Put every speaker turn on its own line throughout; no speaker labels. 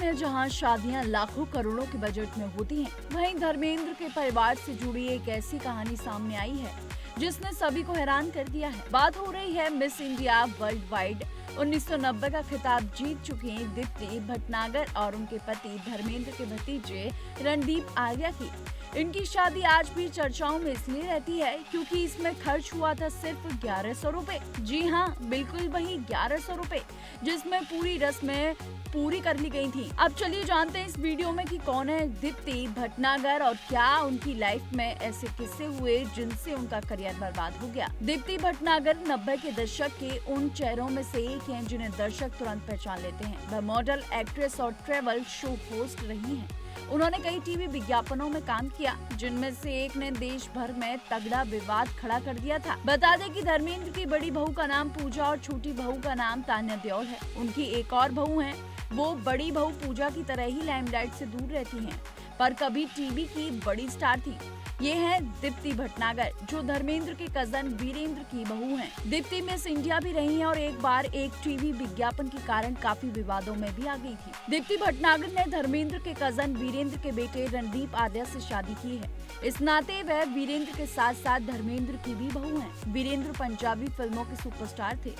में जहां शादियां लाखों करोड़ों के बजट में होती हैं, वहीं धर्मेंद्र के परिवार से जुड़ी एक ऐसी कहानी सामने आई है जिसने सभी को हैरान कर दिया है। बात हो रही है मिस इंडिया वर्ल्ड वाइड 1990 का खिताब जीत चुकी दीप्ति भटनागर और उनके पति धर्मेंद्र के भतीजे रणदीप आर्या की। इनकी शादी आज भी चर्चाओं में इसलिए रहती है क्योंकि इसमें खर्च हुआ था सिर्फ 1100 रुपए। जी हाँ, बिल्कुल वही 1100 रुपए, जिसमें पूरी रस्में पूरी कर ली गई थी। अब चलिए जानते हैं इस वीडियो में कि कौन है दीप्ति भटनागर और क्या उनकी लाइफ में ऐसे किस्से हुए जिनसे उनका करियर बर्बाद हो गया। दीप्ति भटनागर 90 के दशक के उन चेहरों में से एक हैं जिन्हें दर्शक तुरंत पहचान लेते हैं। वह मॉडल, एक्ट्रेस और ट्रेवल शो होस्ट रही हैं। उन्होंने कई टीवी विज्ञापनों में काम किया, जिनमें से एक ने देश भर में तगड़ा विवाद खड़ा कर दिया था। बता दें कि धर्मेंद्र की बड़ी बहू का नाम पूजा और छोटी बहू का नाम तान्या देओल है। उनकी एक और बहू है, वो बड़ी बहू पूजा की तरह ही लाइमलाइट से दूर रहती हैं, पर कभी टीवी की बड़ी स्टार थी। ये है दीप्ति भटनागर, जो धर्मेंद्र के कजन वीरेंद्र की बहू हैं। दीप्ति मिस इंडिया भी रही हैं और एक बार एक टीवी विज्ञापन के कारण काफी विवादों में भी आ गई थी। दीप्ति भटनागर ने धर्मेंद्र के कजन वीरेंद्र के बेटे रणदीप आर्या से शादी की है। इस नाते वह वीरेंद्र के साथ साथ धर्मेंद्र की भी बहू हैं। वीरेंद्र पंजाबी फिल्मों के सुपरस्टार थे।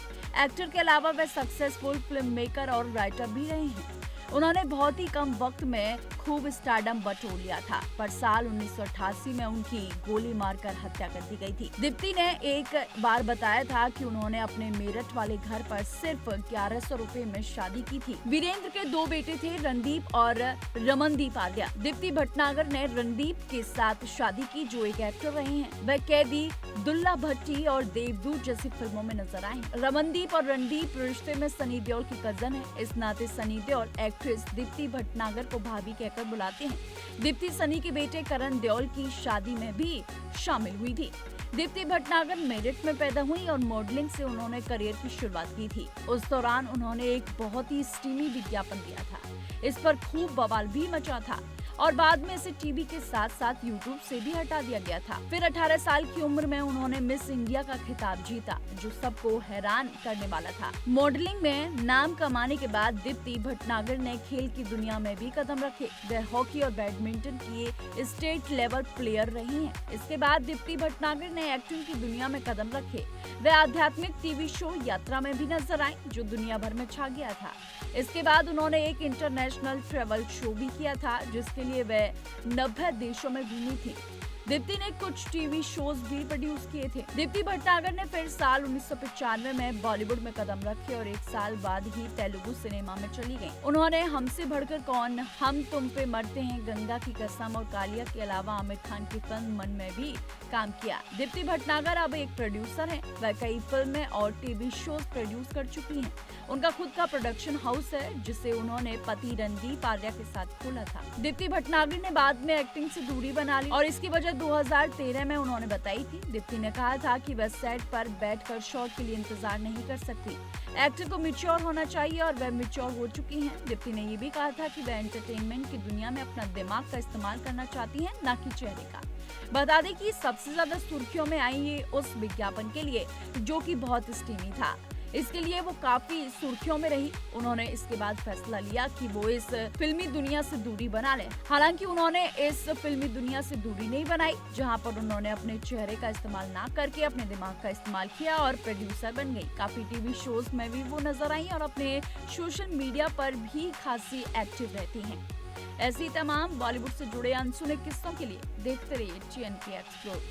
एक्टर के अलावा वह सक्सेसफुल फिल्म मेकर और राइटर भी रहे हैं। उन्होंने बहुत ही कम वक्त में खूब स्टारडम बटोर लिया था, पर साल 1988 में उनकी गोली मारकर हत्या कर दी गई थी। दीप्ति ने एक बार बताया था कि उन्होंने अपने मेरठ वाले घर पर सिर्फ 1100 रुपए में शादी की थी। वीरेंद्र के दो बेटे थे, रणदीप और रमनदीप आर्या। दीप्ति भटनागर ने रणदीप के साथ शादी की, जो एक एक्टर रहे हैं। वह कैदी, दुल्ला भट्टी और देवदूत जैसी फिल्मों में नजर आए। रमनदीप और रणदीप रिश्ते में सनी देओल की कजन है। इस नाते सनी देओल एक्ट्रेस दीप्ति भटनागर को भाभी कहकर बुलाते हैं। दीप्ति सनी के बेटे करण देओल की शादी में भी शामिल हुई थी। दीप्ति भटनागर मेरठ में पैदा हुई और मॉडलिंग से उन्होंने करियर की शुरुआत की थी। उस दौरान उन्होंने एक बहुत ही स्टीमी विज्ञापन दिया था। इस पर खूब बवाल भी मचा था और बाद में इसे टीवी के साथ साथ यूट्यूब से भी हटा दिया गया था। फिर 18 साल की उम्र में उन्होंने मिस इंडिया का खिताब जीता, जो सबको हैरान करने वाला था। मॉडलिंग में नाम कमाने के बाद दीप्ति भटनागर ने खेल की दुनिया में भी कदम रखे। वह हॉकी और बैडमिंटन की स्टेट लेवल प्लेयर रही हैं। इसके बाद दीप्ति भटनागर ने एक्टिंग की दुनिया में कदम रखे। वह आध्यात्मिक टीवी शो यात्रा में भी नजर आई, जो दुनिया भर में छा गया था। इसके बाद उन्होंने एक इंटरनेशनल ट्रेवल शो भी किया था, जिसके लिए वह 90 देशों में घूमी थी। दीप्ति ने कुछ टीवी शोज भी प्रोड्यूस किए थे। दीप्ति भटनागर ने फिर साल 1995 में बॉलीवुड में कदम रखे और एक साल बाद ही तेलुगु सिनेमा में चली गईं। उन्होंने हमसे बढ़कर कौन, हम तुम पे मरते हैं, गंगा की कसम और कालिया के अलावा आमिर खान की फिल्म मन में भी काम किया। दीप्ति भटनागर अब एक प्रोड्यूसर हैं। वह कई फिल्में और टीवी शोज प्रोड्यूस कर चुकी हैं। उनका खुद का प्रोडक्शन हाउस है, जिसे उन्होंने पति रणदीप आर्या के साथ खोला था। दीप्ति भटनागर ने बाद में एक्टिंग से दूरी बना ली और इसकी वजह 2013 में उन्होंने बताई थी। दीप्ति ने कहा था कि वह सेट पर बैठकर शॉट के लिए इंतजार नहीं कर सकती। एक्टर को मैच्योर होना चाहिए और वह मैच्योर हो चुकी हैं। दीप्ति ने ये भी कहा था कि वह एंटरटेनमेंट की दुनिया में अपना दिमाग का इस्तेमाल करना चाहती हैं, न कि चेहरे का। बता दें कि सबसे ज्यादा सुर्खियों में आई ये उस विज्ञापन के लिए जो कि बहुत स्टीमी था। इसके लिए वो काफी सुर्खियों में रही। उन्होंने इसके बाद फैसला लिया कि वो इस फिल्मी दुनिया से दूरी बना ले। हालांकि उन्होंने इस फिल्मी दुनिया से दूरी नहीं बनाई, जहां पर उन्होंने अपने चेहरे का इस्तेमाल ना करके अपने दिमाग का इस्तेमाल किया और प्रोड्यूसर बन गई। काफी टीवी शोज में भी वो नजर आई और अपने सोशल मीडिया पर भी खासी एक्टिव रहती हैं। ऐसी तमाम बॉलीवुड से जुड़े अनसुने किस्सों के लिए देखते रहिए TNP एक्सप्लोर।